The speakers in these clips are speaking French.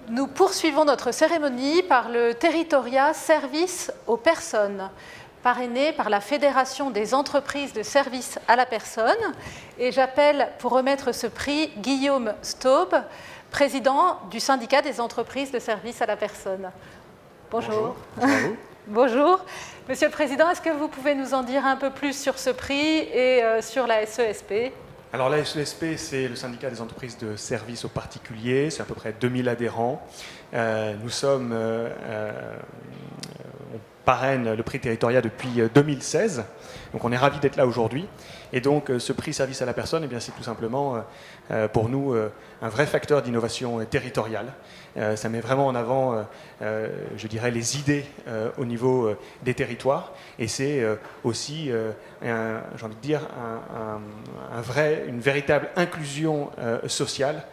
Nous poursuivons notre cérémonie par le Territoria Service aux personnes, parrainé par la Fédération des entreprises de services à la personne. Et j'appelle pour remettre ce prix Guillaume Staub, président du syndicat des entreprises de services à la personne. Bonjour. Bonjour. Bonjour. Monsieur le Président, est-ce que vous pouvez nous en dire un peu plus sur ce prix et sur la SESP ? Alors la SESP, c'est le syndicat des entreprises de services aux particuliers, c'est à peu près 2000 adhérents. Nous sommes, on parraine le prix Territoria depuis 2016, donc on est ravis d'être là aujourd'hui. Et donc ce prix service à la personne, eh bien, c'est tout simplement pour nous un vrai facteur d'innovation territoriale. Ça met vraiment en avant, je dirais, les idées au niveau des territoires. Et c'est aussi, j'ai envie de dire, une véritable inclusion sociale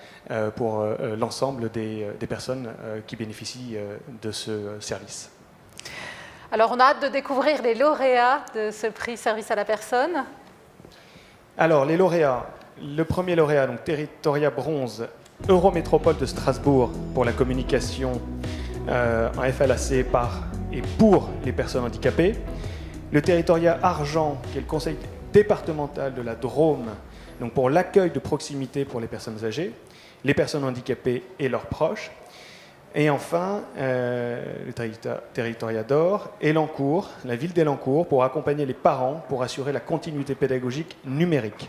pour l'ensemble des personnes qui bénéficient de ce service. Alors, on a hâte de découvrir les lauréats de ce prix Service à la personne. Alors, les lauréats. Le premier lauréat, donc Territoria Bronze, Eurométropole de Strasbourg pour la communication en FLAC par et pour les personnes handicapées. Le Territoria Argent, qui est le conseil départemental de la Drôme, donc pour l'accueil de proximité pour les personnes âgées, les personnes handicapées et leurs proches. Et enfin, le Territoria d'Or, Elancourt, la ville d'Elancourt, pour accompagner les parents pour assurer la continuité pédagogique numérique.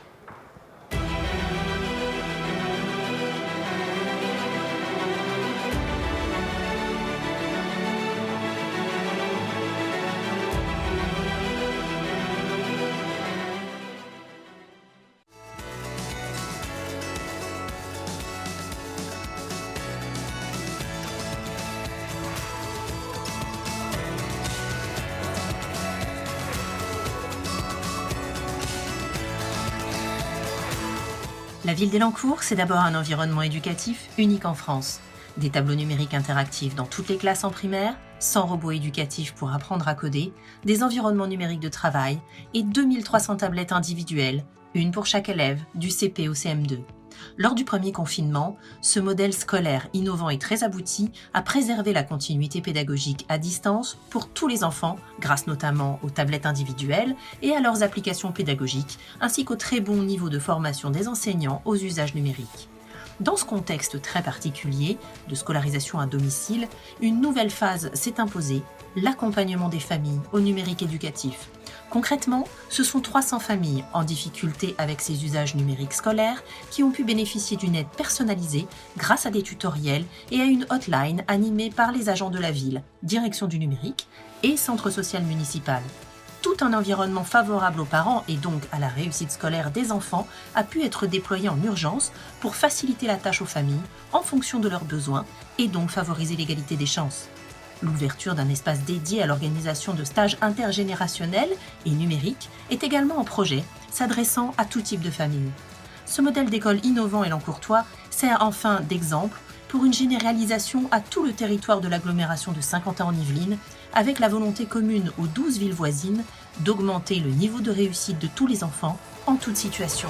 La ville d'Elancourt, c'est d'abord un environnement éducatif unique en France. Des tableaux numériques interactifs dans toutes les classes en primaire, 100 robots éducatifs pour apprendre à coder, des environnements numériques de travail et 2300 tablettes individuelles, une pour chaque élève, du CP au CM2. Lors du premier confinement, ce modèle scolaire innovant et très abouti a préservé la continuité pédagogique à distance pour tous les enfants, grâce notamment aux tablettes individuelles et à leurs applications pédagogiques, ainsi qu'au très bon niveau de formation des enseignants aux usages numériques. Dans ce contexte très particulier de scolarisation à domicile, une nouvelle phase s'est imposée, l'accompagnement des familles au numérique éducatif. Concrètement, ce sont 300 familles en difficulté avec ces usages numériques scolaires qui ont pu bénéficier d'une aide personnalisée grâce à des tutoriels et à une hotline animée par les agents de la ville, direction du numérique et centre social municipal. Tout un environnement favorable aux parents et donc à la réussite scolaire des enfants a pu être déployé en urgence pour faciliter la tâche aux familles en fonction de leurs besoins et donc favoriser l'égalité des chances. L'ouverture d'un espace dédié à l'organisation de stages intergénérationnels et numériques est également en projet, s'adressant à tout type de famille. Ce modèle d'école innovant et elancourtois sert enfin d'exemple pour une généralisation à tout le territoire de l'agglomération de Saint-Quentin en Yvelines, avec la volonté commune aux 12 villes voisines d'augmenter le niveau de réussite de tous les enfants en toute situation.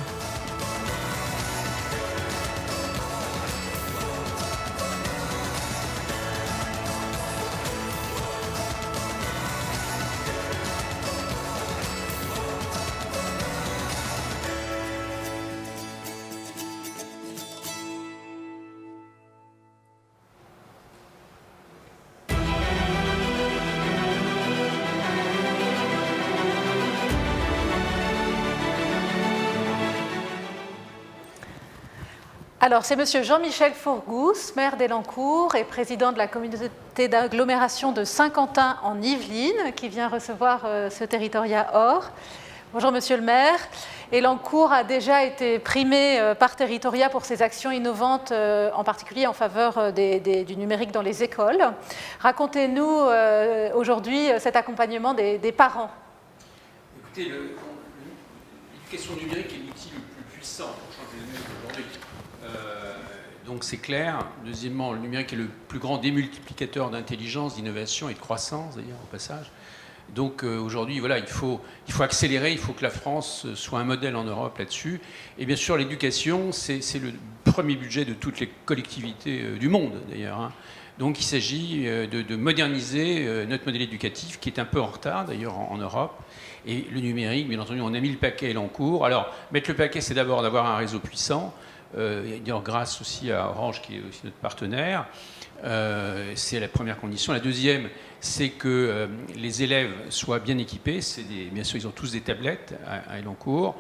Alors, c'est Monsieur Jean-Michel Fourgousse, maire d'Elancourt et président de la communauté d'agglomération de Saint-Quentin en Yvelines, qui vient recevoir ce Territoria Or. Bonjour Monsieur le maire. Elancourt a déjà été primé par Territoria pour ses actions innovantes, en particulier en faveur du numérique dans les écoles. Racontez-nous aujourd'hui cet accompagnement des parents. Écoutez, l'éducation numérique est l'outil le plus puissant pour changer le monde aujourd'hui. Donc c'est clair. Deuxièmement, le numérique est le plus grand démultiplicateur d'intelligence, d'innovation et de croissance, d'ailleurs, au passage. Donc aujourd'hui, voilà, il faut accélérer, il faut que la France soit un modèle en Europe là-dessus. Et bien sûr, l'éducation, c'est le premier budget de toutes les collectivités du monde, d'ailleurs, hein. Donc il s'agit de moderniser notre modèle éducatif, qui est un peu en retard, d'ailleurs, en Europe. Et le numérique, bien entendu, on a mis le paquet en cours. Alors, mettre le paquet, c'est d'abord d'avoir un réseau puissant, d'ailleurs grâce aussi à Orange, qui est aussi notre partenaire. C'est la première condition. La deuxième, c'est que les élèves soient bien équipés. Bien sûr, ils ont tous des tablettes à Elancourt.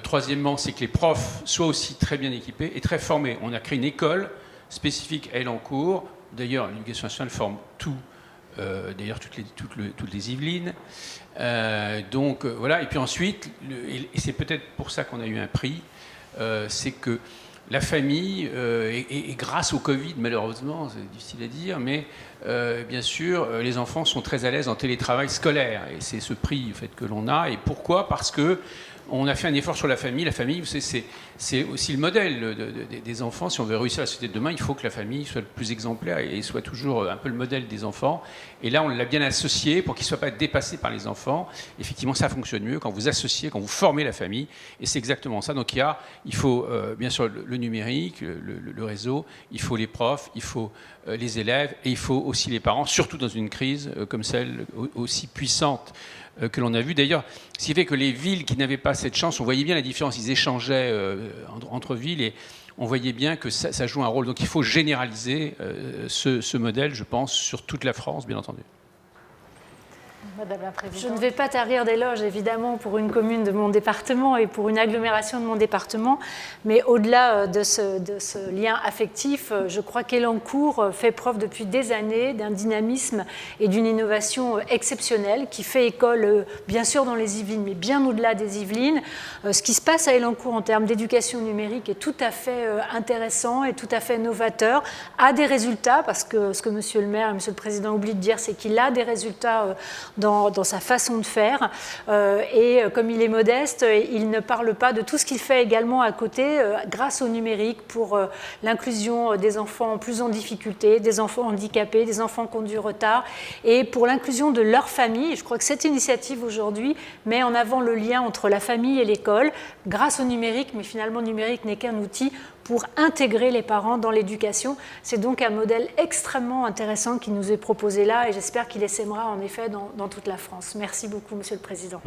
Troisièmement, c'est que les profs soient aussi très bien équipés et très formés. On a créé une école spécifique à Elancourt. D'ailleurs, l'éducation nationale forme tout. D'ailleurs, toutes les Yvelines. Donc, voilà. Et puis ensuite, et c'est peut-être pour ça qu'on a eu un prix, c'est que la famille, et grâce au Covid, malheureusement, c'est difficile à dire, mais bien sûr, les enfants sont très à l'aise en télétravail scolaire. Et c'est ce prix en fait, que l'on a. Et pourquoi ? Parce que on a fait un effort sur la famille. La famille, c'est aussi le modèle des enfants. Si on veut réussir la société de demain, il faut que la famille soit le plus exemplaire et soit toujours un peu le modèle des enfants. Et là, on l'a bien associé pour qu'ils ne soient pas dépassés par les enfants. Effectivement, ça fonctionne mieux quand vous associez, quand vous formez la famille. Et c'est exactement ça. Donc il faut bien sûr le numérique, le réseau, il faut les profs, il faut les élèves et il faut aussi les parents, surtout dans une crise comme celle aussi puissante que l'on a vu. D'ailleurs, ce qui fait que les villes qui n'avaient pas cette chance, on voyait bien la différence, ils échangeaient entre villes et on voyait bien que ça joue un rôle. Donc il faut généraliser ce modèle, je pense, sur toute la France, bien entendu. Madame la Présidente. Je ne vais pas tarir d'éloges, évidemment, pour une commune de mon département et pour une agglomération de mon département, mais au-delà de ce lien affectif, je crois qu'Elancourt fait preuve depuis des années d'un dynamisme et d'une innovation exceptionnelle qui fait école, bien sûr, dans les Yvelines, mais bien au-delà des Yvelines. Ce qui se passe à Elancourt en termes d'éducation numérique est tout à fait intéressant et tout à fait novateur, a des résultats, parce que ce que Monsieur le maire et Monsieur le Président oublient de dire, c'est qu'il a des résultats dans sa façon de faire. Et comme il est modeste, il ne parle pas de tout ce qu'il fait également à côté grâce au numérique pour l'inclusion des enfants plus en difficulté, des enfants handicapés, des enfants qui ont du retard et pour l'inclusion de leur famille. Je crois que cette initiative aujourd'hui met en avant le lien entre la famille et l'école grâce au numérique, mais finalement le numérique n'est qu'un outil pour intégrer les parents dans l'éducation. C'est donc un modèle extrêmement intéressant qui nous est proposé là et j'espère qu'il essaimera en effet dans toute la France. Merci beaucoup, Monsieur le Président.